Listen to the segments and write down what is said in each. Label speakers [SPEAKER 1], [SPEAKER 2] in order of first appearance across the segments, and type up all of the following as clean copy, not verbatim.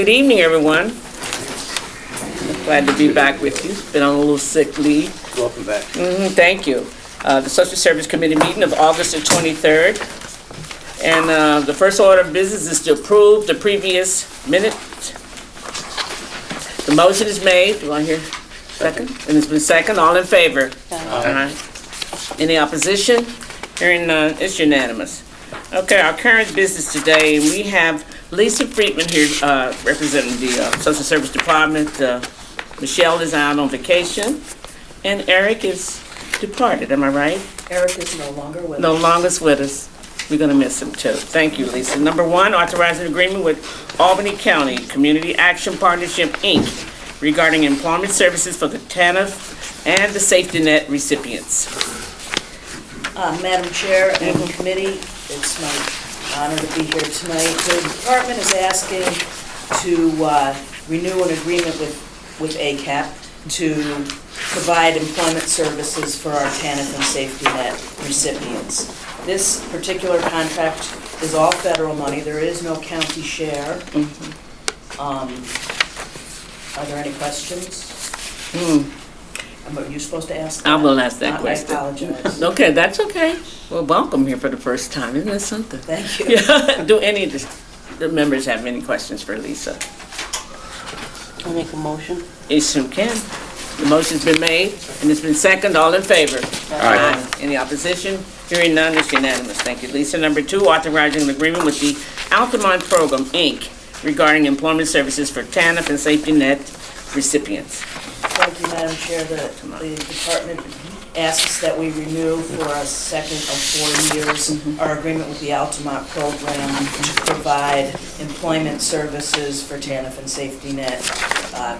[SPEAKER 1] Good evening, everyone. Glad to be back with you. Been on a little sick leave.
[SPEAKER 2] Welcome back.
[SPEAKER 1] Thank you. The Social Service Committee meeting of August the 23rd. And the first order of business is to approve the previous minute. The motion is made. Do I hear second? And it's been second. All in favor? Aye. Any opposition? Hearing none, it's unanimous. Okay, our current business today, we have Lisa Friedman here representing the Social Service Department. Michelle is out on vacation, and Eric is departed, am I right?
[SPEAKER 3] Eric is no longer with us.
[SPEAKER 1] No longer with us. We're gonna miss him too. Thank you, Lisa. Number one, authorizing agreement with Albany County Community Action Partnership, Inc. regarding employment services for the TANF and the safety net recipients.
[SPEAKER 3] Madam Chair and Committee, it's my honor to be here tonight. The department is asking to renew an agreement with ACAP to provide employment services for our TANF and safety net recipients. This particular contract is all federal money. There is no county share. Are there any questions? Are you supposed to ask that?
[SPEAKER 1] I will ask that question.
[SPEAKER 3] I apologize.
[SPEAKER 1] Okay, that's okay. Well, welcome here for the first time. Isn't that something?
[SPEAKER 3] Thank you.
[SPEAKER 1] Yeah. Do any of the members have any questions for Lisa?
[SPEAKER 4] I'll make a motion.
[SPEAKER 1] Yes, you can. The motion's been made and it's been seconded. All in favor? Aye. Any opposition? Hearing none, it's unanimous. Thank you, Lisa. Number two, authorizing an agreement with the Altamont Program, Inc. regarding employment services for TANF and safety net recipients.
[SPEAKER 3] Thank you, Madam Chair. The department asks that we renew for a second of 4 years our agreement with the Altamont program to provide employment services for TANF and safety net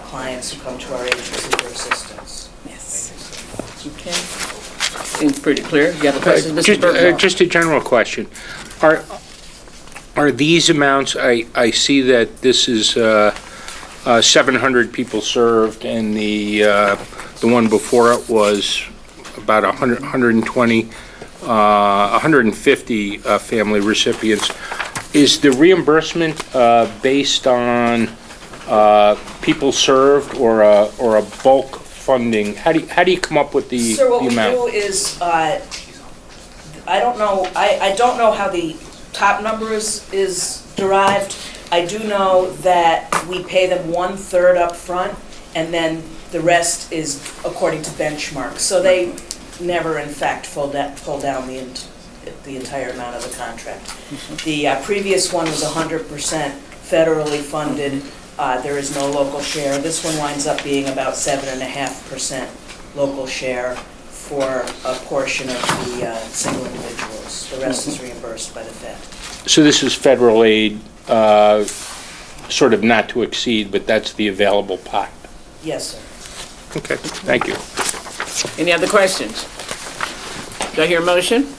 [SPEAKER 3] clients who come to our agency for assistance.
[SPEAKER 1] Yes. Okay. Seems pretty clear. You have a question, Mr. Burke?
[SPEAKER 2] Just a general question. Are these amounts, I see that this is 700 people served, and the one before it was about 120, 150 family recipients. Is the reimbursement based on people served or a bulk funding? How do you come up with the
[SPEAKER 3] Sir, what
[SPEAKER 2] amount?
[SPEAKER 3] we do is, I don't know how the top number is derived. I do know that we pay them 1/3 up front, and then the rest is according to benchmark. So they never, in fact, pull down the entire amount of the contract. The previous one was 100% federally funded. There is no local share. This one winds up being about 7.5% local share for a portion of the single individuals. The rest is reimbursed by the Fed.
[SPEAKER 2] So this is federal aid, sort of not to exceed, but that's the available pot.
[SPEAKER 3] Yes, sir.
[SPEAKER 2] Okay, thank you.
[SPEAKER 1] Any other questions? Do I hear a motion?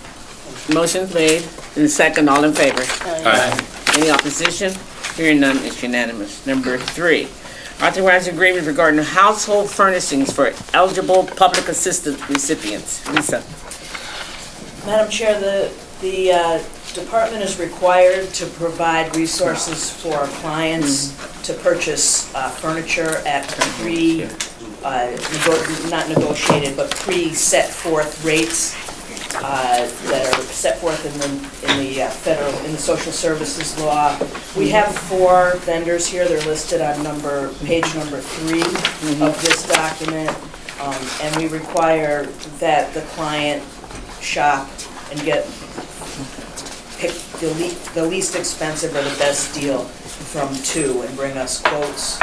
[SPEAKER 1] Motion's made and second. All in favor?
[SPEAKER 2] Aye.
[SPEAKER 1] Any opposition? Hearing none, it's unanimous. Number three, authorize agreement regarding household furnishings for eligible public assistance recipients. Lisa.
[SPEAKER 3] Madam Chair, the department is required to provide resources for clients to purchase furniture at not negotiated, but pre-set forth rates that are set forth in the social services law. We have 4 vendors here. They're listed on page number 3 of this document, and we require that the client shop and pick the least expensive or the best deal from 2 and bring us quotes,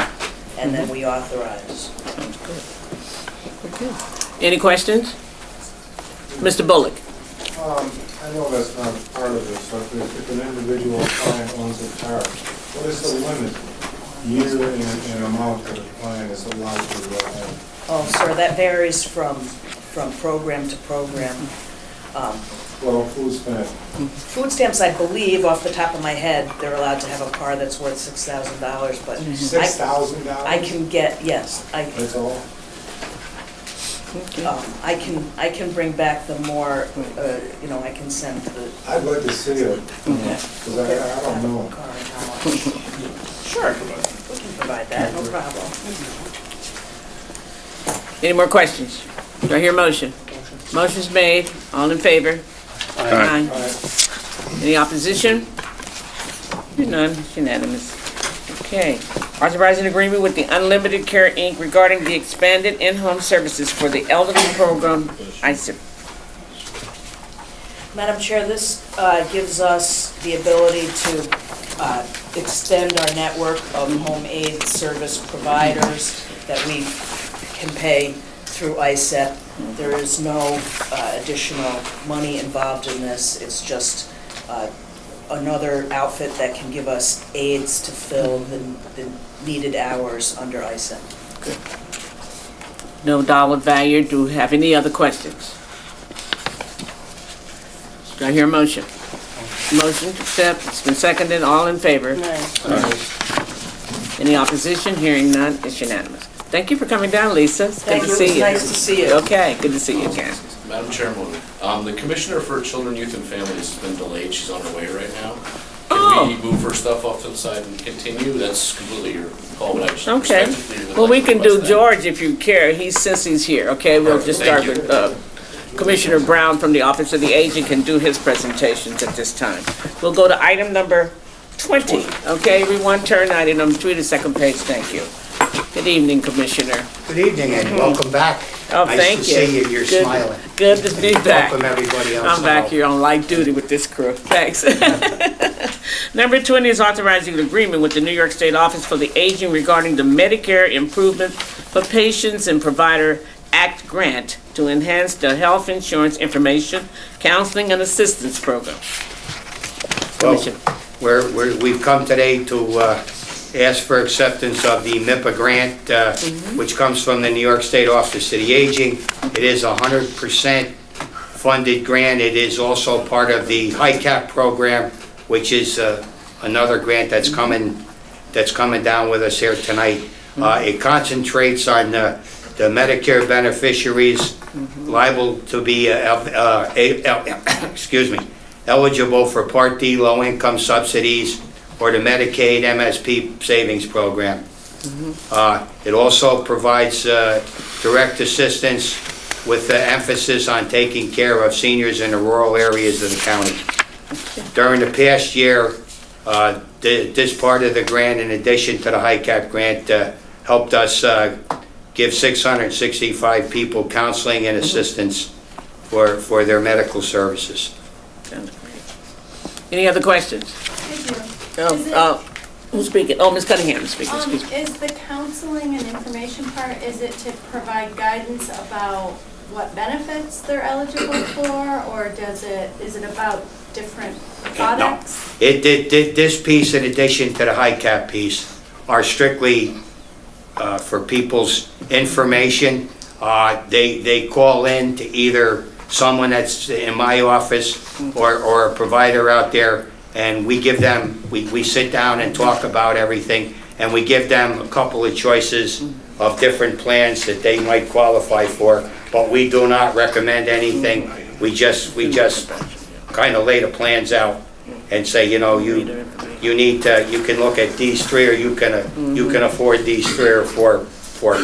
[SPEAKER 3] and then we authorize.
[SPEAKER 1] Sounds good. Okay. Any questions? Mr. Bullock.
[SPEAKER 5] I know that's not part of this, but if an individual client owns a car, what is the limit year and amount that a client is allowed to have?
[SPEAKER 3] Oh, sir, that varies from program to program.
[SPEAKER 5] Well, food stamp.
[SPEAKER 3] Food stamps, I believe, off the top of my head, they're allowed to have a car that's worth $6,000, but
[SPEAKER 5] $6,000?
[SPEAKER 3] I can get, yes,
[SPEAKER 5] That's all?
[SPEAKER 3] I can bring back the more, I can send the.
[SPEAKER 5] I'd like to see it, because I don't know.
[SPEAKER 3] Sure, we can provide that, no problem.
[SPEAKER 1] Any more questions? Do I hear a motion? Motion's made, all in favor? Aye. Any opposition? Hearing none, it's unanimous. Okay. Authorizing agreement with the Unlimited Care, Inc. regarding the expanded in-home services for the elderly program, ISIP.
[SPEAKER 3] Madam Chair, this gives us the ability to extend our network of home aid service providers that we can pay through ISEP. There is no additional money involved in this. It's just another outfit that can give us aids to fill the needed hours under ISEP.
[SPEAKER 1] No dollar value. Do we have any other questions? Do I hear a motion? Motion to accept, it's been seconded, all in favor? Any opposition? Hearing none, it's unanimous. Thank you for coming down, Lisa. It's good
[SPEAKER 3] Thank
[SPEAKER 1] to
[SPEAKER 3] you, it
[SPEAKER 1] see
[SPEAKER 3] was
[SPEAKER 1] you.
[SPEAKER 3] nice to see you.
[SPEAKER 1] Okay, good to see you again.
[SPEAKER 6] Madam Chairwoman, the Commissioner for Children, Youth, and Families has been delayed. She's on her way right now.
[SPEAKER 1] Oh.
[SPEAKER 6] Can we move her stuff off to the side and continue? That's completely your call, but I just
[SPEAKER 1] Okay.
[SPEAKER 6] respectfully would
[SPEAKER 1] Well, we
[SPEAKER 6] like to
[SPEAKER 1] can do
[SPEAKER 6] request that.
[SPEAKER 1] George if you care. Since he's here, okay? We'll
[SPEAKER 6] Perfect,
[SPEAKER 1] just
[SPEAKER 6] thank
[SPEAKER 1] start
[SPEAKER 6] you.
[SPEAKER 1] with Commissioner Brown from the Office of the Aging can do his presentations at this time. We'll go to item number 20, okay? Everyone turn item number 3 to second page, thank you. Good evening, Commissioner.
[SPEAKER 7] Good evening and welcome back.
[SPEAKER 1] Oh, thank you.
[SPEAKER 7] Nice to see you, you're
[SPEAKER 1] Good-
[SPEAKER 7] smiling.
[SPEAKER 1] Good to be back.
[SPEAKER 7] Welcome everybody else.
[SPEAKER 1] I'm back here on light duty with this crew. Thanks. Number 20 is authorizing an agreement with the New York State Office for the Aging regarding the Medicare Improvement for Patients and Provider Act grant to enhance the health insurance information, counseling, and assistance program.
[SPEAKER 7] Well,
[SPEAKER 1] Commissioner.
[SPEAKER 7] we've come today to ask for acceptance of the MIPA grant, which comes from the New York State Office of the Aging. It is 100% funded grant. It is also part of the HICAP program, which is another grant that's coming down with us here tonight. It concentrates on the Medicare beneficiaries liable to be eligible for Part D low-income subsidies or the Medicaid MSP savings program. It also provides direct assistance with the emphasis on taking care of seniors in the rural areas of the county. During the past year, this part of the grant, in addition to the HICAP grant, helped us give 665 people counseling and assistance for their medical services.
[SPEAKER 1] Sounds great. Any other questions?
[SPEAKER 8] Is it-
[SPEAKER 1] Who's speaking? Oh, Ms. Cunningham is speaking, excuse me.
[SPEAKER 8] Is the counseling and information part, is it to provide guidance about what benefits they're eligible for, or is it about different products?
[SPEAKER 7] This piece, in addition to the HICAP piece, are strictly for people's information. They call in to either someone that's in my office or a provider out there, and we give them, we sit down and talk about everything, and we give them a couple of choices of different plans that they might qualify for, but we do not recommend anything. We just kind of lay the plans out and say, you know, you need to, you can look at these three, or you can afford these 3 or 4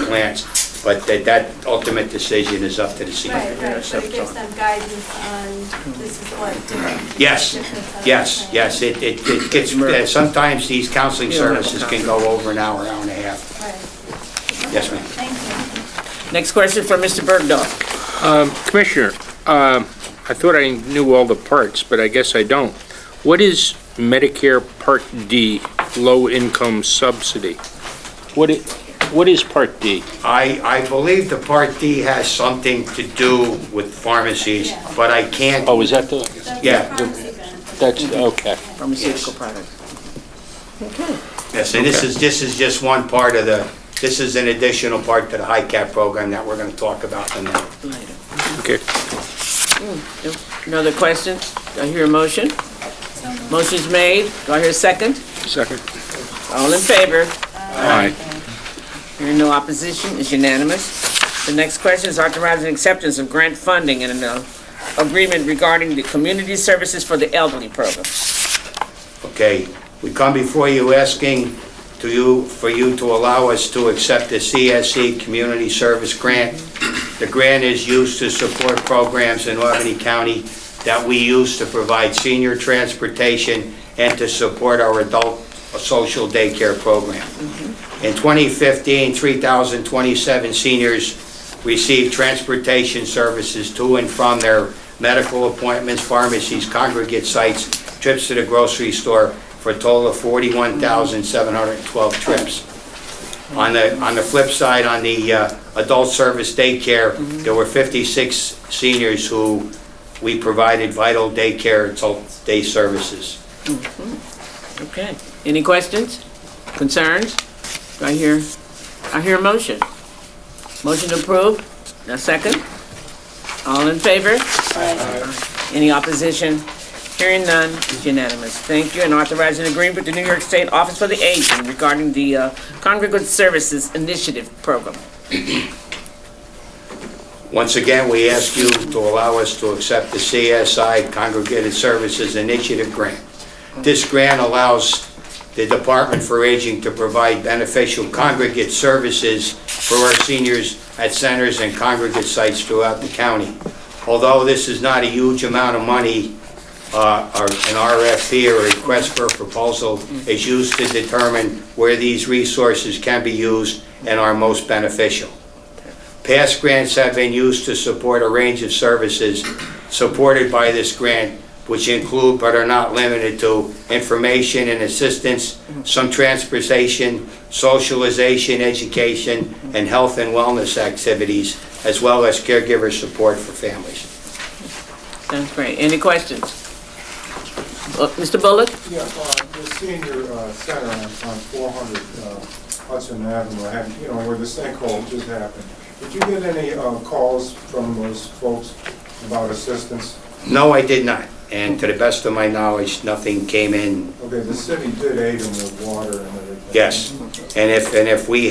[SPEAKER 7] plans. But that ultimate decision is up to the senior.
[SPEAKER 8] Right, but it gives them guidance on this is what different.
[SPEAKER 7] Yes,
[SPEAKER 8] different
[SPEAKER 7] yes. It gets, sometimes these counseling services can go over an hour, hour and a half.
[SPEAKER 8] Right.
[SPEAKER 7] Yes, ma'am.
[SPEAKER 8] Thank you.
[SPEAKER 1] Next question from Mr. Bergdorf.
[SPEAKER 2] Commissioner, I thought I knew all the parts, but I guess I don't. What is Medicare Part D, low-income subsidy? What is Part D?
[SPEAKER 7] I believe the Part D has something to do with pharmacies, but I can't,
[SPEAKER 2] Oh, is that the,
[SPEAKER 8] That's
[SPEAKER 7] Yeah.
[SPEAKER 8] the pharmacy benefit.
[SPEAKER 2] that's, okay.
[SPEAKER 1] Pharmaceutical products. Okay.
[SPEAKER 7] yes, and this is just one part of this is an additional part to the HICAP program that we're going to talk about in a minute.
[SPEAKER 1] Later.
[SPEAKER 2] Okay.
[SPEAKER 1] No other questions? Do I hear a motion? Motion's made. Do I hear a second?
[SPEAKER 2] Second.
[SPEAKER 1] All in favor?
[SPEAKER 2] Aye.
[SPEAKER 1] Hearing no opposition, it's unanimous. The next question is authorizing acceptance of grant funding and an agreement regarding the community services for the elderly program.
[SPEAKER 7] Okay, we come before you asking for you to allow us to accept the CSC Community Service Grant. The grant is used to support programs in Albany County that we use to provide senior transportation and to support our adult social daycare program. In 2015, 3,027 seniors received transportation services to and from their medical appointments, pharmacies, congregate sites, trips to the grocery store, for a total of 41,712 trips. On the flip side, on the adult service daycare, there were 56 seniors who we provided vital daycare adult day services.
[SPEAKER 1] Okay. Any questions? Concerns? Do I hear a motion? Motion approved. A second? All in favor? Any opposition? Hearing none, it's unanimous. Thank you, and authorizing agreement with the New York State Office for the Aging regarding the Congregate Services Initiative Program.
[SPEAKER 7] Once again, we ask you to allow us to accept the CSI Congregated Services Initiative Grant. This grant allows the Department for Aging to provide beneficial congregate services for our seniors at centers and congregate sites throughout the county. Although this is not a huge amount of money, an RFP, or request for a proposal, is used to determine where these resources can be used and are most beneficial. Past grants have been used to support a range of services supported by this grant, which include but are not limited to information and assistance, some transportation, socialization, education, and health and wellness activities, as well as caregiver support for families.
[SPEAKER 1] Sounds great. Any questions? Mr. Bullock?
[SPEAKER 5] Yeah, the senior center on 400 Hudson Avenue, where the sinkhole just happened. Did you get any calls from those folks about assistance?
[SPEAKER 7] No, I did not. And to the best of my knowledge, nothing came in.
[SPEAKER 5] Okay, the city did aid them with water and everything.
[SPEAKER 7] Yes. And if we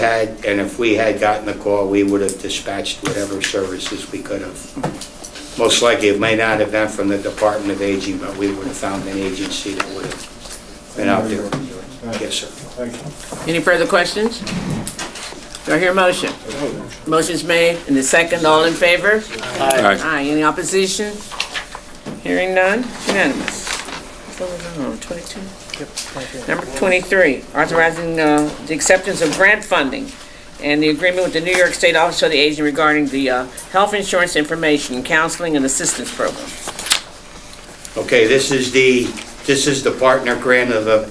[SPEAKER 7] had gotten a call, we would have dispatched whatever services we could have. Most likely, it may not have been from the Department of Aging, but we would have found an agency that would have been out there. Yes, sir.
[SPEAKER 5] Thank you.
[SPEAKER 1] Any further questions? Do I hear a motion? Motion's made, and the second, all in favor? Aye. Any opposition? Hearing none, unanimous. What was that on, 22? Number 23, authorizing the acceptance of grant funding and the agreement with the New York State Office for the Aging regarding the health insurance information, counseling, and assistance program.
[SPEAKER 7] Okay, this is the partner grant of the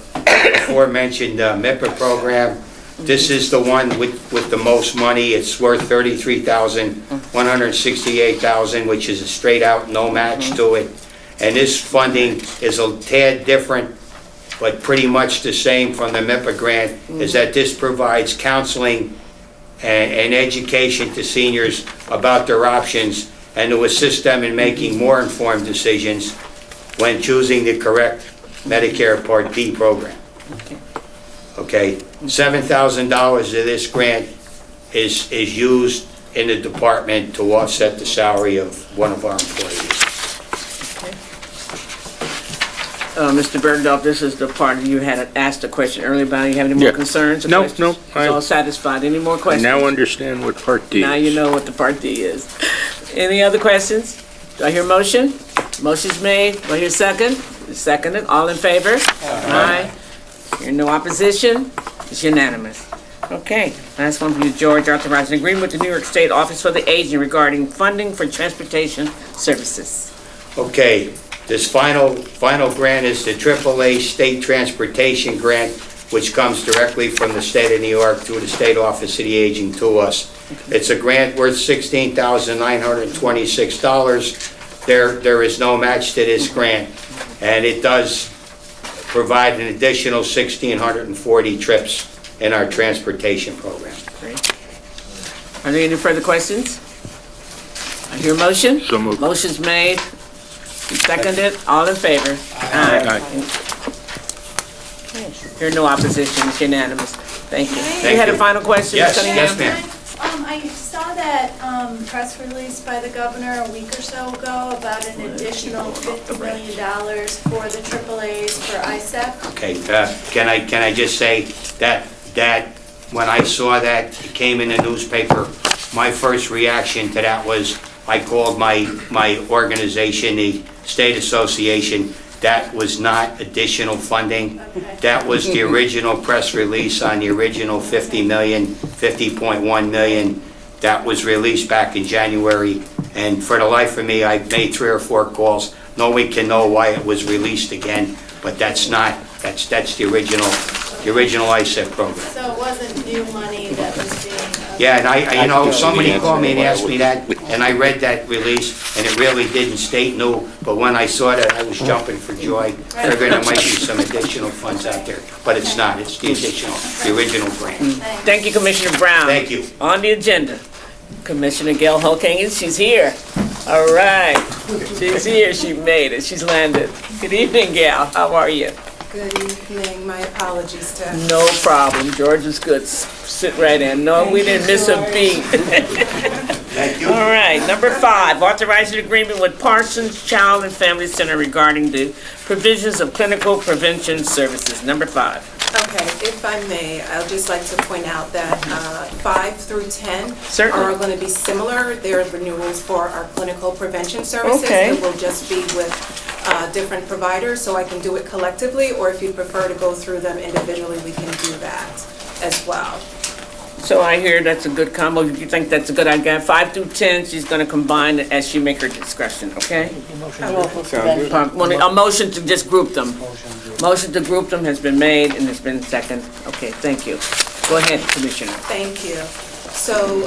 [SPEAKER 7] aforementioned MIPA program. This is the one with the most money. It's worth $33,168,000, which is a straight out no match to it. And this funding is a tad different, but pretty much the same from the MIPA grant, is that this provides counseling and education to seniors about their options and to assist them in making more informed decisions when choosing the correct Medicare Part D program. Okay, $7,000 of this grant is used in the department to offset the salary of one of our employees.
[SPEAKER 1] Mr. Bergdorf, this is the part you had asked a question earlier about. You have any more
[SPEAKER 2] Yeah.
[SPEAKER 1] concerns or
[SPEAKER 2] No,
[SPEAKER 1] questions?
[SPEAKER 2] no,
[SPEAKER 1] It's all satisfied. Any more
[SPEAKER 2] I
[SPEAKER 1] questions?
[SPEAKER 2] now understand what Part D is.
[SPEAKER 1] Now you know what the Part D is. Any other questions? Do I hear a motion? Motion's made. Do I hear a second? Seconded. All in favor? Aye. Hear no opposition? It's unanimous. Okay, last one for you, George. Authorizing agreement with the New York State Office for the Aging regarding funding for transportation services.
[SPEAKER 7] Okay, this final grant is the AAA State Transportation Grant, which comes directly from the state of New York through the State Office of the Aging to us. It's a grant worth $16,926. There is no match to this grant, and it does provide an additional 1,640 trips in our transportation program.
[SPEAKER 1] Great. Are there any further questions? I hear a motion?
[SPEAKER 2] So moved.
[SPEAKER 1] Motion's made, seconded, all in favor?
[SPEAKER 2] Aye.
[SPEAKER 1] Okay. Hear no opposition, it's unanimous. Thank you.
[SPEAKER 7] Thank
[SPEAKER 1] You had a
[SPEAKER 7] you.
[SPEAKER 1] final question,
[SPEAKER 7] Yes,
[SPEAKER 1] Ms.
[SPEAKER 7] yes,
[SPEAKER 1] Cunningham?
[SPEAKER 7] ma'am.
[SPEAKER 8] I saw that press release by the governor a week or so ago about an additional $50 million for the AAAs for ISEP.
[SPEAKER 7] Okay, can I just say that that when I saw that it came in the newspaper, my first reaction to that was I called my organization, the State Association. That was not additional funding.
[SPEAKER 8] Okay.
[SPEAKER 7] That was the original press release on the original 50.1 million. That was released back in January. And for the life of me, I made 3 or 4 calls. No one can know why it was released again, but that's not, that's the original ISEP program.
[SPEAKER 8] So it wasn't new money that was being.
[SPEAKER 7] Yeah, and somebody called me and asked me that, and I read that release, and it really didn't state new, but when I saw that, I was jumping for joy, figuring there might be some additional funds out there, but it's not, it's the original grant.
[SPEAKER 1] Thank you, Commissioner Brown.
[SPEAKER 7] Thank you.
[SPEAKER 1] On the agenda, Commissioner Gail Hulkingen, she's here. All right, she's here, she made it, she's landed. Good evening, Gail, how are you?
[SPEAKER 9] Good evening, my apologies to.
[SPEAKER 1] No problem, George is good, sit right in. No, we didn't miss a beat.
[SPEAKER 7] Thank you.
[SPEAKER 1] All right, number 5, authorizing agreement with Parsons Child and Family Center regarding the provisions of clinical prevention services. Number 5.
[SPEAKER 9] Okay, if I may, I'd just like to point out that 5 through 10
[SPEAKER 1] Certainly.
[SPEAKER 9] are going to be similar. They're renewals for our clinical prevention services.
[SPEAKER 1] Okay.
[SPEAKER 9] It will just be with different providers, so I can do it collectively, or if you prefer to go through them individually, we can do that as well.
[SPEAKER 1] So I hear that's a good combo. You think that's a good idea? 5 through 10, she's gonna combine it as she make her discretion, okay?
[SPEAKER 4] I'm all for prevention.
[SPEAKER 1] A motion to just group them. Motion to group them has been made and it's been second. Okay, thank you. Go ahead, Commissioner.
[SPEAKER 9] Thank you. So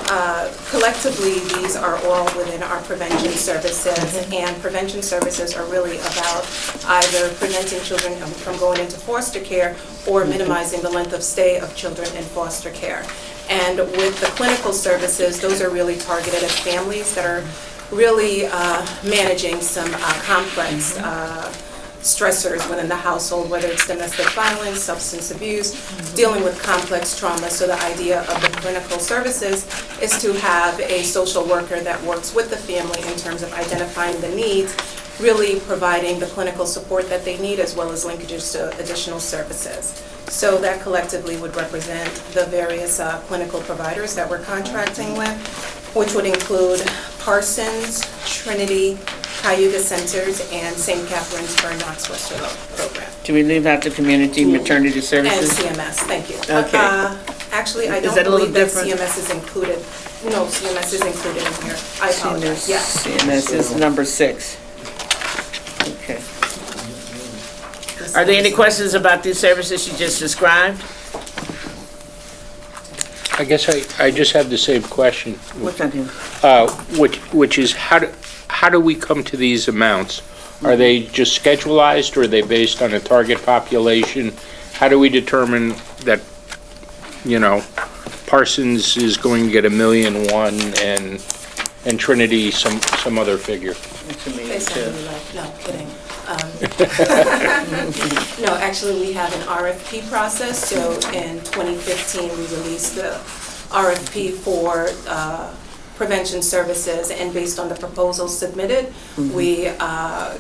[SPEAKER 9] collectively, these are all within our prevention services, and prevention services are really about either preventing children from going into foster care or minimizing the length of stay of children in foster care. And with the clinical services, those are really targeted at families that are really managing some complex stressors within the household, whether it's domestic violence, substance abuse, dealing with complex trauma. So the idea of the clinical services is to have a social worker that works with the family in terms of identifying the needs, really providing the clinical support that they need, as well as linkages to additional services. So that collectively would represent the various clinical providers that we're contracting with, which would include Parsons, Trinity, Cayuga Centers, and St. Catherine's for Knox Westerlo program.
[SPEAKER 1] Do we leave out the community maternity
[SPEAKER 9] And
[SPEAKER 1] services?
[SPEAKER 9] CMS, thank you.
[SPEAKER 1] Okay.
[SPEAKER 9] Actually, I
[SPEAKER 1] Is
[SPEAKER 9] don't
[SPEAKER 1] that a little
[SPEAKER 9] believe that
[SPEAKER 1] different?
[SPEAKER 9] CMS is included. No, CMS is included in here. I apologize, yes.
[SPEAKER 1] CMS is number 6. Okay. Are there any questions about these services you just described?
[SPEAKER 2] I guess I just have the same question,
[SPEAKER 1] What's that here?
[SPEAKER 2] which is how do we come to these amounts? Are they just schedulized, or are they based on a target population? How do we determine that, Parsons is going to get $1.1 million and Trinity some other figure?
[SPEAKER 9] They sound really like, no, kidding. No, actually, we have an RFP process, so in 2015, we released the RFP for prevention services, and based on the proposals submitted,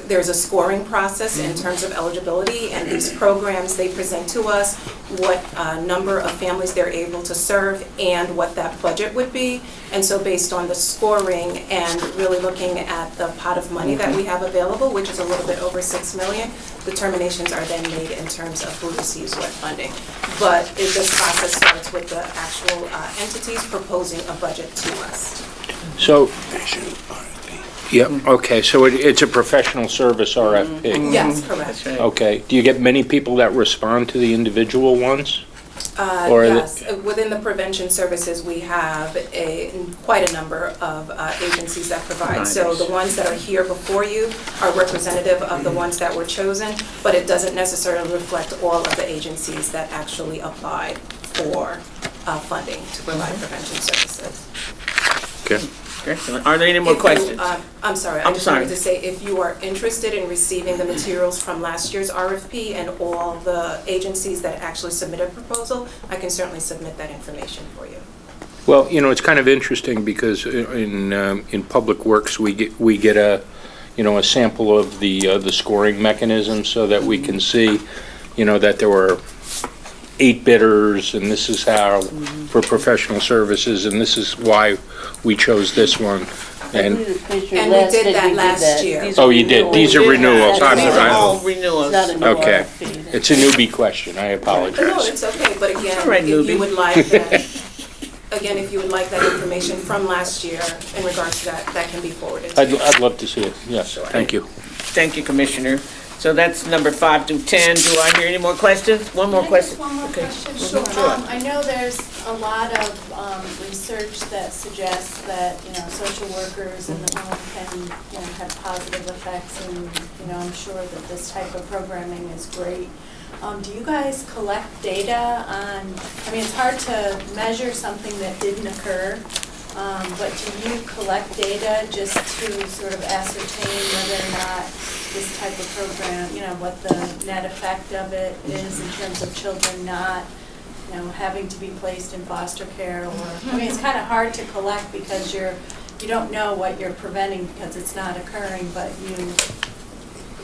[SPEAKER 9] there's a scoring process in terms of eligibility, and these programs, they present to us what number of families they're able to serve and what that budget would be. And so based on the scoring and really looking at the pot of money that we have available, which is a little bit over $6 million, determinations are then made in terms of who receives what funding. But this process starts with the actual entities proposing a budget to us.
[SPEAKER 2] So, yeah, okay, so it's a professional service RFP?
[SPEAKER 9] Yes, correct.
[SPEAKER 1] That's right.
[SPEAKER 2] Okay, do you get many people that respond to the individual ones? Or
[SPEAKER 9] Yes, within the prevention services, we have quite a number of agencies that provide. So the ones that are here before you are representative of the ones that were chosen, but it doesn't necessarily reflect all of the agencies that actually applied for funding to provide prevention services.
[SPEAKER 2] Okay.
[SPEAKER 1] Excellent. Are there any more
[SPEAKER 9] If you,
[SPEAKER 1] questions?
[SPEAKER 9] I'm sorry, I
[SPEAKER 1] I'm
[SPEAKER 9] just
[SPEAKER 1] sorry.
[SPEAKER 9] wanted to say, if you are interested in receiving the materials from last year's RFP and all the agencies that actually submitted a proposal, I can certainly submit that information for you.
[SPEAKER 2] Well, it's kind of interesting because in Public Works, we get a sample of the scoring mechanism so that we can see, that there were 8 bidders, and this is how, for professional services, and this is why we chose this one.
[SPEAKER 4] And
[SPEAKER 2] And,
[SPEAKER 4] we
[SPEAKER 9] And we did that last year.
[SPEAKER 2] oh, you did, these are renewals, I'm
[SPEAKER 1] These are
[SPEAKER 2] sorry.
[SPEAKER 1] all
[SPEAKER 4] It's
[SPEAKER 1] renewals.
[SPEAKER 4] not a new
[SPEAKER 2] Okay.
[SPEAKER 4] RFP.
[SPEAKER 2] It's a newbie question, I
[SPEAKER 9] No,
[SPEAKER 2] apologize.
[SPEAKER 9] it's okay, but
[SPEAKER 1] All
[SPEAKER 9] again,
[SPEAKER 1] right,
[SPEAKER 9] if you
[SPEAKER 1] newbie.
[SPEAKER 9] would like that, again, if you would like that information from last year in regards to that, that can be forwarded to you.
[SPEAKER 2] I'd love to see it, yes, thank you.
[SPEAKER 1] Thank you, Commissioner. So that's number 5 through 10. Do I hear any more questions? One more
[SPEAKER 8] Can I just
[SPEAKER 1] question?
[SPEAKER 8] one more
[SPEAKER 1] Okay.
[SPEAKER 8] question?
[SPEAKER 1] Sure.
[SPEAKER 8] I know there's a lot of research that suggests that, social workers in the home can, have positive effects, and, I'm sure that this type of programming is great. Do you guys collect data on, it's hard to measure something that didn't occur, but do you collect data just to sort of ascertain whether or not this type of program, what the net effect of it is in terms of children not, having to be placed in foster care, or, it's kind of hard to collect because you don't know what you're preventing because it's not occurring, but you.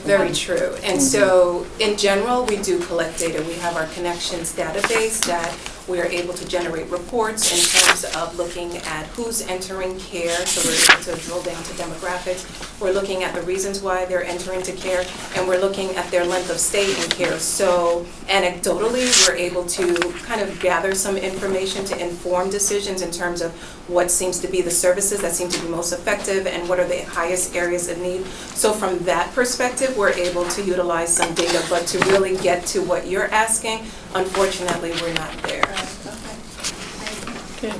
[SPEAKER 9] Very true. And so, in general, we do collect data. We have our connections database that we are able to generate reports in terms of looking at who's entering care, so we're able to drill down to demographics. We're looking at the reasons why they're entering to care, and we're looking at their length of stay in care. So anecdotally, we're able to kind of gather some information to inform decisions in terms of what seems to be the services that seem to be most effective and what are the highest areas of need. So from that perspective, we're able to utilize some data, but to really get to what you're asking, unfortunately, we're not there.
[SPEAKER 1] Okay.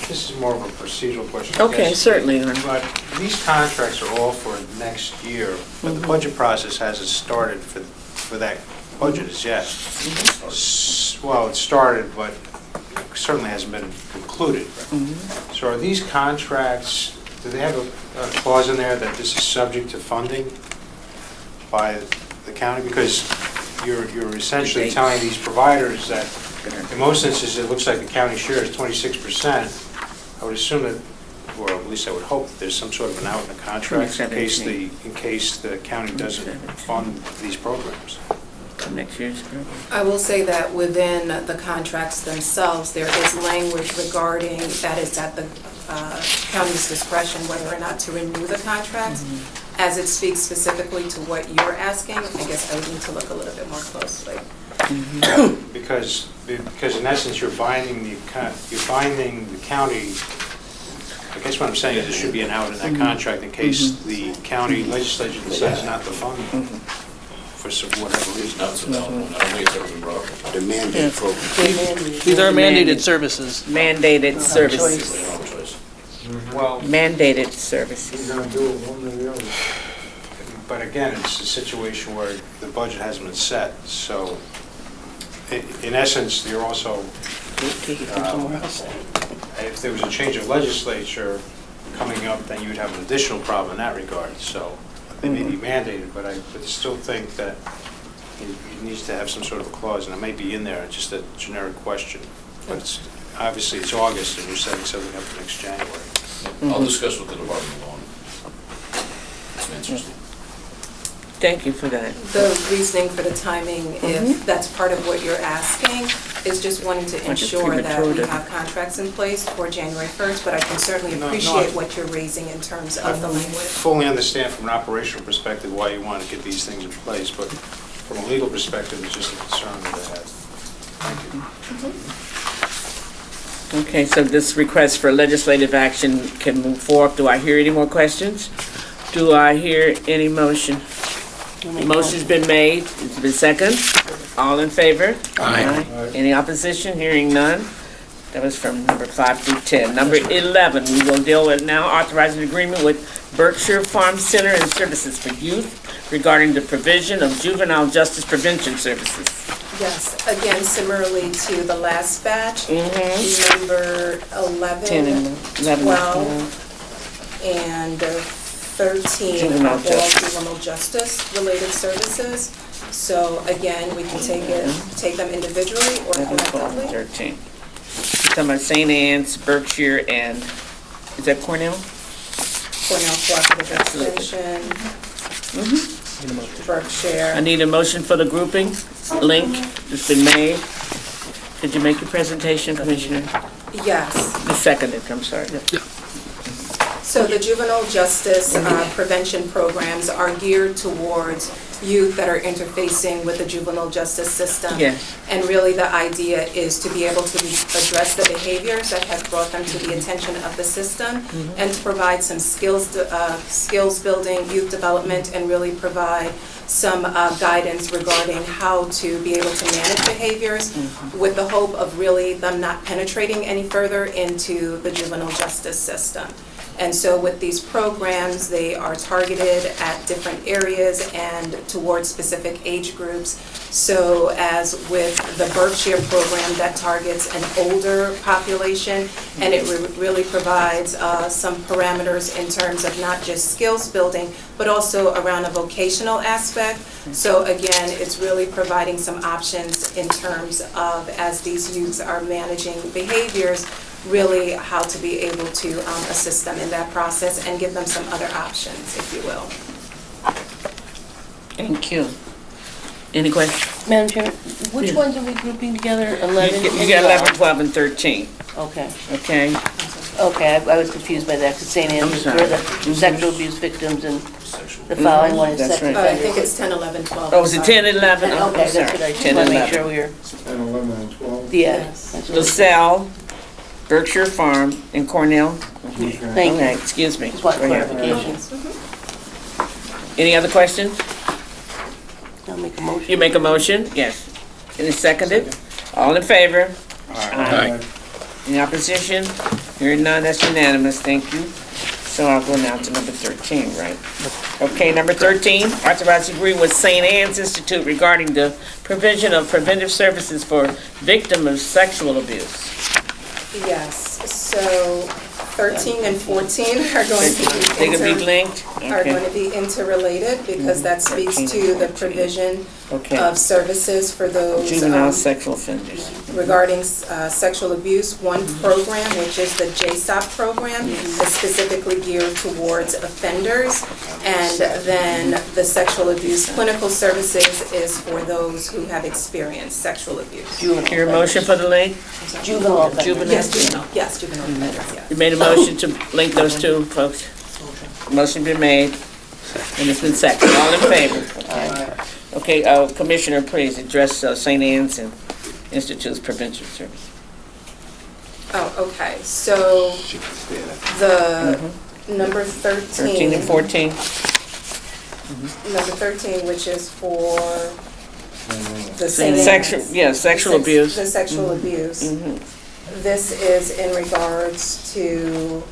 [SPEAKER 10] This is more of a procedural question.
[SPEAKER 1] Okay,
[SPEAKER 10] Yes.
[SPEAKER 1] certainly.
[SPEAKER 10] But these contracts are all for next year, but the budget process hasn't started for that budget as yet. Well, it started, but certainly hasn't been concluded. So are these contracts, do they have a clause in there that this is subject to funding by the county? Because you're essentially telling these providers that in most instances, it looks like the county share is 26%. I would assume that, or at least I would hope, that there's some sort of an out in the contract in case the county doesn't fund these programs.
[SPEAKER 1] Next year's program.
[SPEAKER 9] I will say that within the contracts themselves, there is language regarding that it's at the county's discretion whether or not to renew the contracts. As it speaks specifically to what you're asking, I guess I would need to look a little bit more closely.
[SPEAKER 10] Because in essence, you're binding the county. I guess what I'm saying is there should be an out in that contract in case the county legislature decides not to fund for whatever reason.
[SPEAKER 6] Not so bad. I don't think it's ever been brought up.
[SPEAKER 11] The mandate program.
[SPEAKER 12] These are mandated services.
[SPEAKER 1] Mandated services.
[SPEAKER 6] They don't have a choice.
[SPEAKER 10] Well,
[SPEAKER 1] Mandated
[SPEAKER 5] We're
[SPEAKER 1] services.
[SPEAKER 5] gonna do it one or the other.
[SPEAKER 10] but again, it's a situation where the budget hasn't been set, so in essence, you're also,
[SPEAKER 4] Take it from somewhere else.
[SPEAKER 10] if there was a change of legislature coming up, then you would have an additional problem in that regard, so they may be mandated, but I would still think that it needs to have some sort of a clause, and it may be in there, just a generic question. But obviously, it's August, and you're setting something up for next January.
[SPEAKER 6] I'll discuss with the Department of Law. Some answers.
[SPEAKER 1] Thank you for that.
[SPEAKER 9] The reasoning for the timing, if that's part of what you're asking, is just wanting to
[SPEAKER 1] Like it's
[SPEAKER 9] ensure that we
[SPEAKER 1] premature to-
[SPEAKER 9] have contracts in place for January 1st, but I can certainly
[SPEAKER 10] No,
[SPEAKER 9] appreciate what you're raising in terms of the language.
[SPEAKER 10] Fully understand from an operational perspective why you want to get these things in place, but from a legal perspective, it's just a concern that I had. Thank you.
[SPEAKER 1] Okay, so this request for legislative action can move forward. Do I hear any more questions? Do I hear any motion? Motion's been made, it's been second. All in favor?
[SPEAKER 11] Aye.
[SPEAKER 1] Any opposition? Hearing none. That was from number 5 through 10. Number 11, we will deal with now authorizing agreement with Berkshire Farm Center and Services for Youth regarding the provision of juvenile justice prevention services.
[SPEAKER 9] Yes, again, similarly to the last batch,
[SPEAKER 1] Mm-hmm.
[SPEAKER 9] number 11,
[SPEAKER 1] 10 and 11.
[SPEAKER 9] 12, and 13
[SPEAKER 1] Juvenile
[SPEAKER 9] are all
[SPEAKER 1] justice.
[SPEAKER 9] juvenile justice-related services. So again, we can take them individually or
[SPEAKER 1] 11, 12,
[SPEAKER 9] collectively.
[SPEAKER 1] 13. You're talking about St. Anne's, Berkshire, and, is that Cornell?
[SPEAKER 9] Cornell Cooperative
[SPEAKER 1] Absolutely.
[SPEAKER 9] Extension. Berkshire.
[SPEAKER 1] I need a motion for the grouping. Link, it's been made. Could you make your presentation, Commissioner?
[SPEAKER 9] Yes.
[SPEAKER 1] The seconded, I'm sorry.
[SPEAKER 9] So the juvenile justice prevention programs are geared towards youth that are interfacing with the juvenile justice system.
[SPEAKER 1] Yes.
[SPEAKER 9] And really the idea is to be able to address the behaviors that have brought them to the attention of the system and to provide some skills building, youth development, and really provide some guidance regarding how to be able to manage behaviors with the hope of really them not penetrating any further into the juvenile justice system. And so with these programs, they are targeted at different areas and towards specific age groups. So as with the Berkshire program that targets an older population, and it really provides some parameters in terms of not just skills building, but also around a vocational aspect. So again, it's really providing some options in terms of, as these youths are managing behaviors, really how to be able to assist them in that process and give them some other options, if you will.
[SPEAKER 1] Thank you. Any questions?
[SPEAKER 4] Madam Chair, which ones are we grouping together? 11?
[SPEAKER 1] You got 11, 12, and 13,
[SPEAKER 4] Okay,
[SPEAKER 1] okay?
[SPEAKER 4] okay, I was confused by that, because St. Andrews
[SPEAKER 1] sorry.
[SPEAKER 4] were the sexual abuse victims, and the following one is
[SPEAKER 1] That's
[SPEAKER 4] sex
[SPEAKER 1] right.
[SPEAKER 9] I
[SPEAKER 4] offenders.
[SPEAKER 9] think it's 10, 11, 12.
[SPEAKER 1] Oh, is it 10 and 11? Oh,
[SPEAKER 4] Okay, that's what I just want to make sure we were,
[SPEAKER 5] 10, 11, and 12.
[SPEAKER 4] yeah.
[SPEAKER 9] Yes.
[SPEAKER 4] that's what-
[SPEAKER 1] LaSalle, Berkshire Farm, and Cornell.
[SPEAKER 4] Thank
[SPEAKER 1] Okay,
[SPEAKER 4] you.
[SPEAKER 1] excuse me.
[SPEAKER 4] Just want
[SPEAKER 1] Go ahead.
[SPEAKER 4] clarification.
[SPEAKER 1] Any other questions?
[SPEAKER 4] I'll make a motion.
[SPEAKER 1] You make a motion? Yes. Any seconded? All in favor?
[SPEAKER 2] Aye.
[SPEAKER 1] Any opposition? Hearing none, that's unanimous, thank you. So I'll go now to number 13, right? Okay, number 13, authorize agreement with St. Anne's Institute regarding the provision of preventive services for victims of sexual abuse.
[SPEAKER 9] Yes, so 13 and 14 are going to
[SPEAKER 1] They
[SPEAKER 9] be
[SPEAKER 1] could be linked?
[SPEAKER 9] are going
[SPEAKER 1] Okay.
[SPEAKER 9] to be interrelated because that speaks
[SPEAKER 1] 13
[SPEAKER 9] to
[SPEAKER 1] and
[SPEAKER 9] the
[SPEAKER 1] 14.
[SPEAKER 9] provision
[SPEAKER 1] Okay.
[SPEAKER 9] of services for those
[SPEAKER 1] Juvenile sexual offenders.
[SPEAKER 9] regarding sexual abuse. One program, which is the JSTOP program, is specifically geared towards offenders. And then the sexual abuse clinical services is for those who have experienced sexual abuse.
[SPEAKER 1] Your motion for the link?
[SPEAKER 4] Juvenile offenders.
[SPEAKER 9] Yes, juvenile offenders, yes.
[SPEAKER 1] You made a motion to link those two, folks? Motion been made, and it's been seconded. All in favor? Okay, Commissioner, please address St. Anne's and Institute's prevention service.
[SPEAKER 9] Oh, okay, so the number
[SPEAKER 1] 13 and 14?
[SPEAKER 9] number 13, which is for the St. Anne's.
[SPEAKER 1] Sexual abuse.
[SPEAKER 9] The sexual abuse. This is in regards to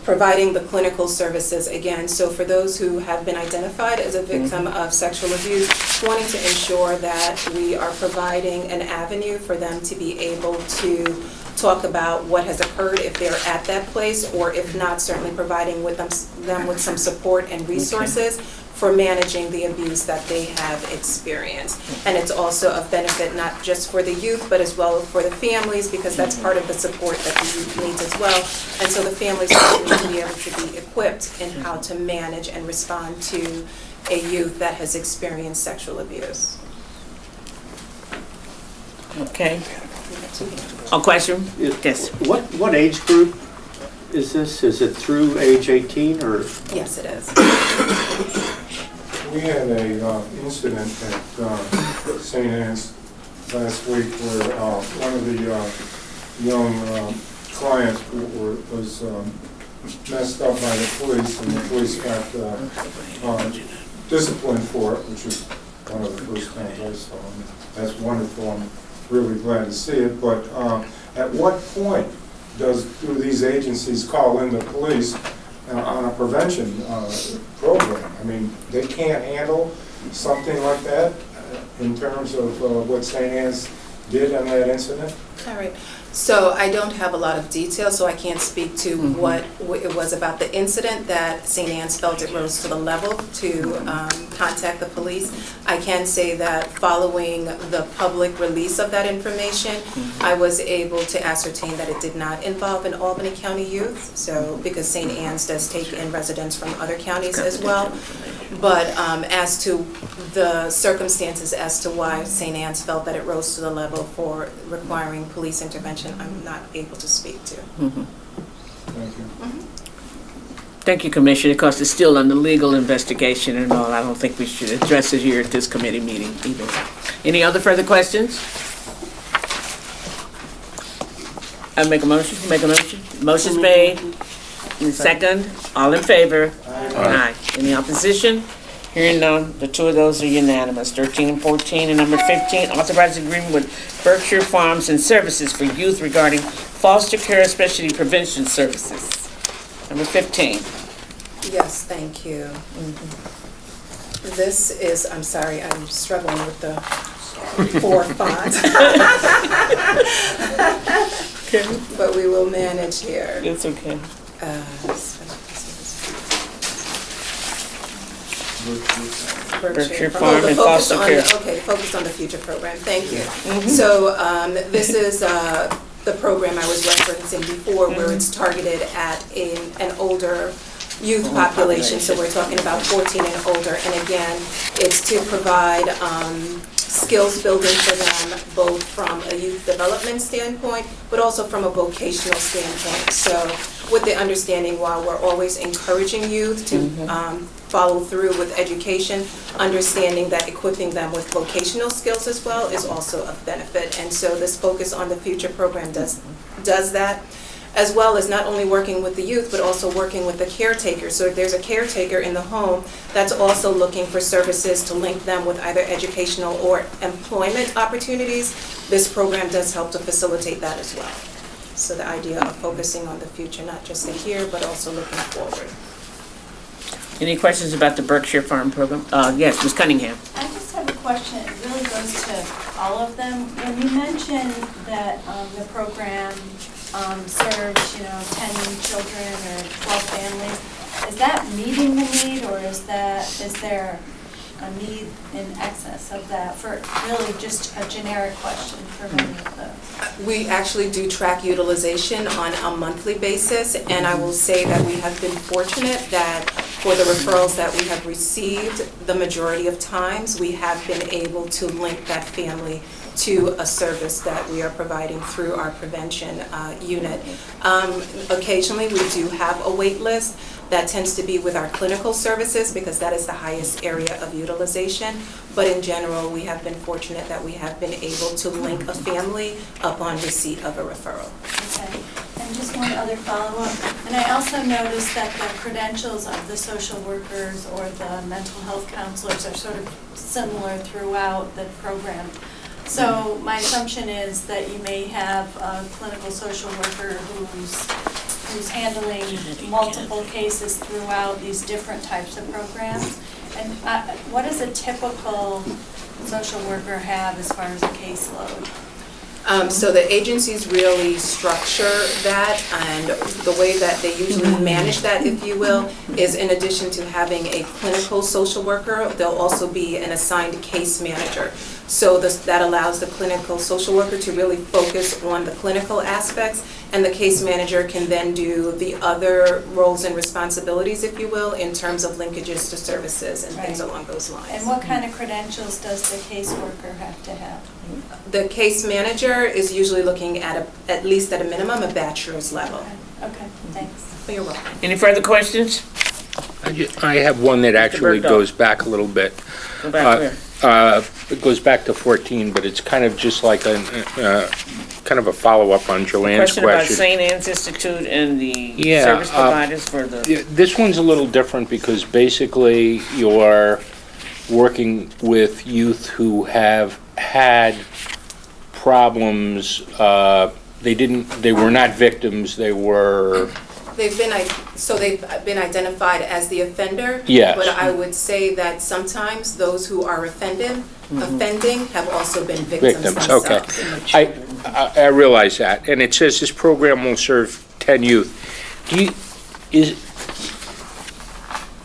[SPEAKER 9] providing the clinical services again. So for those who have been identified as a victim of sexual abuse, wanting to ensure that we are providing an avenue for them to be able to talk about what has occurred if they're at that place, or if not, certainly providing with them with some support and resources for managing the abuse that they have experienced. And it's also of benefit not just for the youth, but as well for the families, because that's part of the support that the youth needs as well. And so the families need to be able to be equipped in how to manage and respond to a youth that has experienced sexual abuse.
[SPEAKER 1] Okay. A question? Yes.
[SPEAKER 13] What age group is this? Is it through age 18 or?
[SPEAKER 9] Yes, it is.
[SPEAKER 5] We had a incident at St. Anne's last week where one of the young clients was messed up by the police, and the police got disciplined for it, which is one of the first times I saw him. That's wonderful. I'm really glad to see it. But at what point do these agencies call in the police on a prevention program? I mean, they can't handle something like that in terms of what St. Anne's did on that incident?
[SPEAKER 9] All right. So I don't have a lot of detail, so I can't speak to what it was about the incident that St. Anne's felt it rose to the level to contact the police. I can say that following the public release of that information, I was able to ascertain that it did not involve an Albany County youth, so because St. Anne's does take in residents from other counties as well. But as to the circumstances as to why St. Anne's felt that it rose to the level for requiring police intervention, I'm not able to speak to.
[SPEAKER 5] Thank you.
[SPEAKER 1] Thank you, Commissioner, because it's still under legal investigation and all. I don't think we should address it here at this committee meeting either. Any other further questions? I make a motion? Make a motion? Motion's made. And second, all in favor? Aye. Any opposition? Hearing none, the two of those are unanimous. 13 and 14, and number 15, authorize agreement with Berkshire Farms and Services for youth regarding foster care, especially prevention services. Number 15.
[SPEAKER 9] Yes, thank you. This is, I'm sorry, I'm struggling with the 4 font. But we will manage here.
[SPEAKER 1] It's okay. Berkshire Farm and foster care.
[SPEAKER 9] Okay, focused on the future program, thank you. So this is the program I was referencing before, where it's targeted at an older youth population, so we're talking about 14 and older. And again, it's to provide skills building for them, both from a youth development standpoint, but also from a vocational standpoint. So with the understanding, while we're always encouraging youth to follow through with education, understanding that equipping them with vocational skills as well is also of benefit. And so this focus on the future program does that, as well as not only working with the youth, but also working with the caretaker. So if there's a caretaker in the home that's also looking for services to link them with either educational or employment opportunities, this program does help to facilitate that as well. So the idea of focusing on the future, not just the here, but also looking forward.
[SPEAKER 1] Any questions about the Berkshire Farm program? Yes, Ms. Cunningham.
[SPEAKER 8] I just have a question. It really goes to all of them. When you mentioned that the program serves, 10 children or 12 families, is that meeting the need, or is there a need in excess of that, for really just a generic question for many of those?
[SPEAKER 9] We actually do track utilization on a monthly basis, and I will say that we have been fortunate that for the referrals that we have received, the majority of times we have been able to link that family to a service that we are providing through our prevention unit. Occasionally, we do have a wait list. That tends to be with our clinical services because that is the highest area of utilization. But in general, we have been fortunate that we have been able to link a family upon receipt of a referral.
[SPEAKER 8] Okay. And just one other follow-up. And I also noticed that the credentials of the social workers or the mental health counselors are sort of similar throughout the program. So my assumption is that you may have a clinical social worker who's handling multiple cases throughout these different types of programs. And what does a typical social worker have as far as a caseload?
[SPEAKER 9] So the agencies really structure that, and the way that they usually manage that, if you will, is in addition to having a clinical social worker, there'll also be an assigned case manager. So that allows the clinical social worker to really focus on the clinical aspects, and the case manager can then do the other roles and responsibilities, if you will, in terms of linkages to services and things along those lines.
[SPEAKER 8] And what kind of credentials does the caseworker have to have?
[SPEAKER 9] The case manager is usually looking at least at a minimum, a bachelor's level.
[SPEAKER 8] Okay, thanks.
[SPEAKER 9] You're welcome.
[SPEAKER 1] Any further questions?
[SPEAKER 2] I have one that actually
[SPEAKER 1] Bergdahl.
[SPEAKER 2] goes back a little bit.
[SPEAKER 1] Go back where?
[SPEAKER 2] It goes back to 14, but it's kind of just like kind of a follow-up on Joanne's
[SPEAKER 1] Question about
[SPEAKER 2] question.
[SPEAKER 1] St. Anne's Institute and the
[SPEAKER 2] Yeah,
[SPEAKER 1] service providers for the...
[SPEAKER 2] Yeah, this one's a little different because basically you're working with youth who have had problems. They were not victims, they were...
[SPEAKER 9] They've been identified as the offender.
[SPEAKER 2] Yes.
[SPEAKER 9] But I would say that sometimes those who are offending have also been victims themselves.
[SPEAKER 2] Okay. I realize that, and it says this program will serve 10 youth.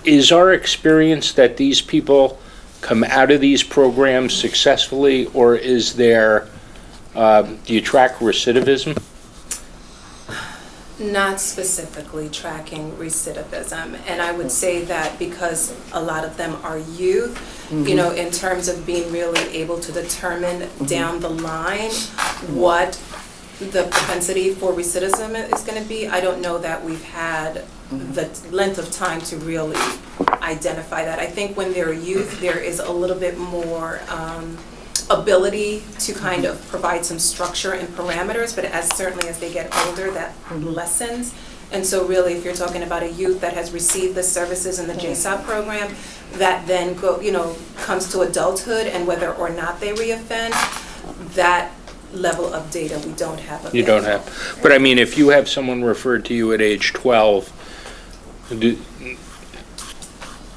[SPEAKER 2] Is our experience that these people come out of these programs successfully, or is there, do you track recidivism?
[SPEAKER 9] Not specifically tracking recidivism, and I would say that because a lot of them are youth, you know, in terms of being really able to determine down the line what the propensity for recidivism is going to be, I don't know that we've had the length of time to really identify that. I think when they're youth, there is a little bit more ability to kind of provide some structure and parameters, but certainly as they get older, that lessens. And so really, if you're talking about a youth that has received the services in the JSOP program, that then comes to adulthood, and whether or not they reoffend, that level of data we don't have available.
[SPEAKER 2] You don't have, but I mean, if you have someone referred to you at age 12,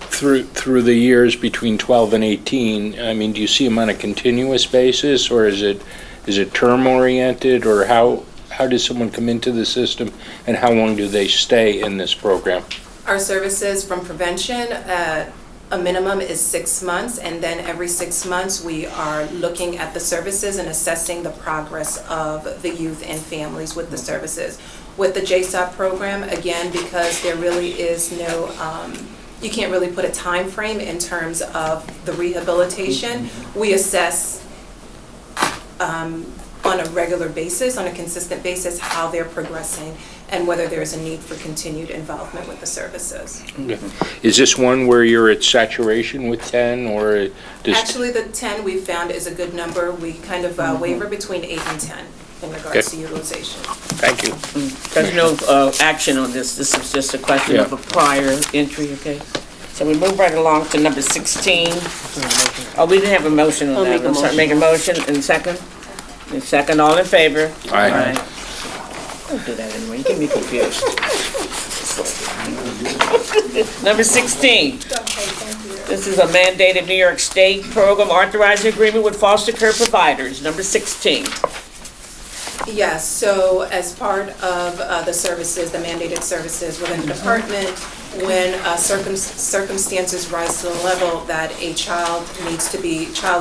[SPEAKER 2] through the years between 12 and 18, I mean, do you see them on a continuous basis, or is it term-oriented, or how does someone come into the system, and how long do they stay in this program?
[SPEAKER 9] Our services from prevention, a minimum is 6 months, and then every 6 months we are looking at the services and assessing the progress of the youth and families with the services. With the JSOP program, again, because there really is no, you can't really put a time frame in terms of the rehabilitation. We assess on a regular basis, on a consistent basis, how they're progressing and whether there's a need for continued involvement with the services.
[SPEAKER 2] Okay. Is this one where you're at saturation with 10, or does...
[SPEAKER 9] Actually, the 10 we found is a good number. We kind of waver between 8 and 10 in regards to utilization.
[SPEAKER 2] Thank you.
[SPEAKER 1] There's no action on this. This is just a question of a prior entry, okay? So we move right along to number 16. Oh, we didn't have a motion on that. I'm sorry, make a motion in second. In second, all in favor?
[SPEAKER 2] Aye.
[SPEAKER 1] Don't do that anymore, you get me confused. Number 16. This is a mandated New York State program authorizing agreement with foster care providers. Number 16.
[SPEAKER 9] Yes, so as part of the services, the mandated services within the department, when circumstances rise to the level that a child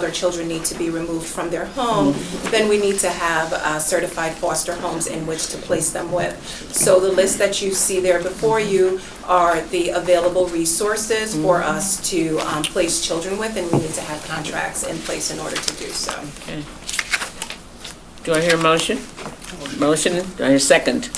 [SPEAKER 9] or children need to be removed from their home, then we need to have certified foster homes in which to place them with. So the list that you see there before you are the available resources for us to place children with, and we need to have contracts in place in order to do so.
[SPEAKER 1] Okay. Do I hear a motion? Motion, do I hear a second?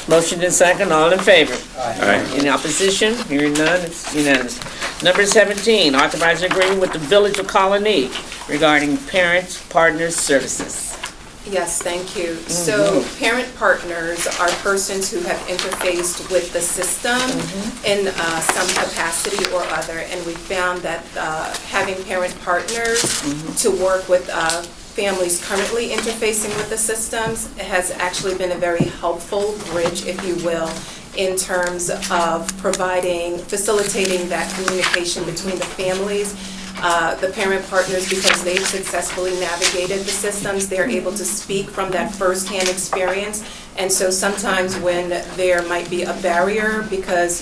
[SPEAKER 1] Motion and second, all in favor?
[SPEAKER 2] Aye.
[SPEAKER 1] Any opposition? Hearing none, it's unanimous. Number 17, authorizing agreement with the Village of Colony regarding parents, partners, services.
[SPEAKER 9] Yes, thank you. So parent partners are persons who have interfaced with the system in some capacity or other, and we found that having parent partners to work with families currently interfacing with the systems has actually been a very helpful bridge, if you will, in terms of facilitating that communication between the families. The parent partners, because they've successfully navigated the systems, they're able to speak from that firsthand experience. And so sometimes when there might be a barrier because,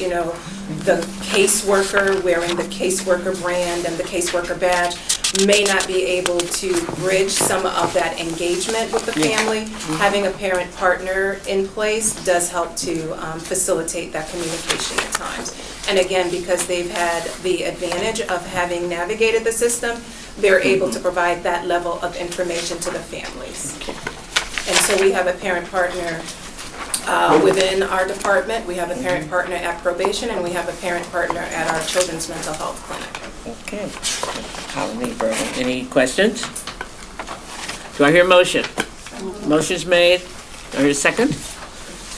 [SPEAKER 9] the caseworker wearing the caseworker brand and the caseworker badge may not be able to bridge some of that engagement with the family, having a parent partner in place does help to facilitate that communication at times. And again, because they've had the advantage of having navigated the system, they're able to provide that level of information to the families. And so we have a parent partner within our department, we have a parent partner at probation, and we have a parent partner at our children's mental health clinic.
[SPEAKER 1] Okay. Any questions? Do I hear a motion? Motion's made. Do I hear a second?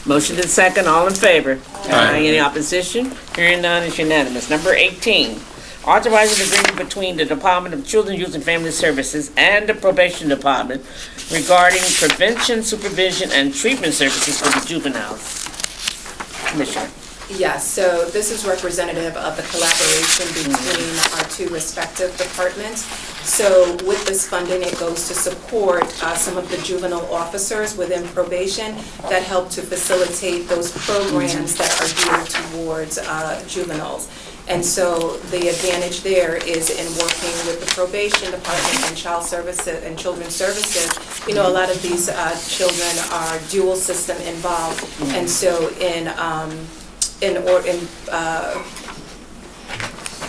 [SPEAKER 1] Motion and second, all in favor? Aye. Any opposition? Hearing none, it's unanimous. Number 18, authorizing agreement between the Department of Children, Youth and Family Services and the Probation Department regarding prevention, supervision, and treatment services for the juveniles. Commissioner.
[SPEAKER 9] Yes, so this is representative of the collaboration between our two respective departments. So with this funding, it goes to support some of the juvenile officers within probation that help to facilitate those programs that are geared towards juveniles. And so the advantage there is in working with the probation department and child services and children's services. You know, a lot of these children are dual system involved. And so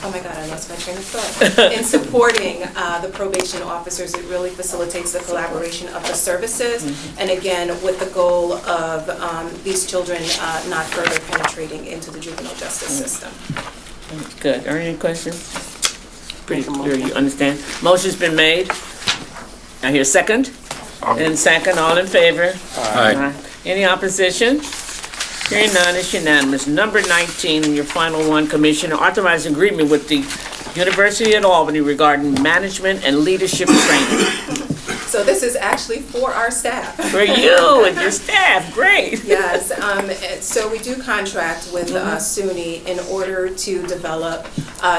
[SPEAKER 9] oh my God, I lost my train of thought. In supporting the probation officers, it really facilitates the collaboration of the services. And again, with the goal of these children not further penetrating into the juvenile justice system.
[SPEAKER 1] Good. Are there any questions? Pretty clear, you understand? Motion's been made. I hear second. And second, all in favor?
[SPEAKER 2] Aye.
[SPEAKER 1] Any opposition? Hearing none, it's unanimous. Number 19, and your final one, Commissioner, authorize agreement with the University at Albany regarding management and leadership training.
[SPEAKER 9] So this is actually for our staff.
[SPEAKER 1] For you and your staff, great.
[SPEAKER 9] Yes, so we do contract with SUNY in order to develop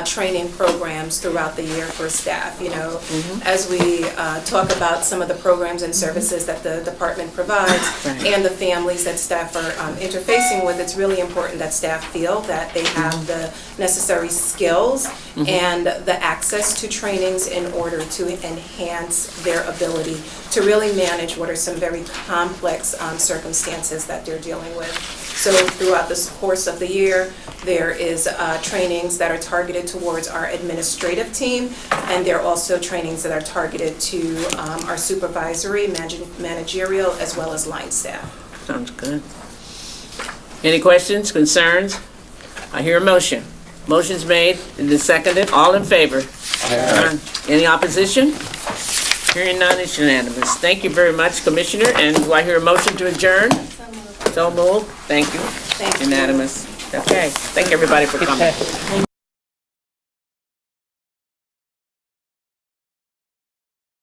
[SPEAKER 9] training programs throughout the year for staff. You know, as we talk about some of the programs and services that the department provides and the families that staff are interfacing with, it's really important that staff feel that they have the necessary skills and the access to trainings in order to enhance their ability to really manage what are some very complex circumstances that they're dealing with. So throughout the course of the year, there is trainings that are targeted towards our administrative team, and there are also trainings that are targeted to our supervisory, managerial, as well as line staff.
[SPEAKER 1] Sounds good. Any questions, concerns? I hear a motion. Motion's made and then seconded. All in favor? Aye. Any opposition? Hearing none, it's unanimous. Thank you very much, Commissioner. And do I hear a motion to adjourn? So moved. Thank you.
[SPEAKER 9] Thank you.
[SPEAKER 1] Unanimous. Okay. Thank everybody for coming.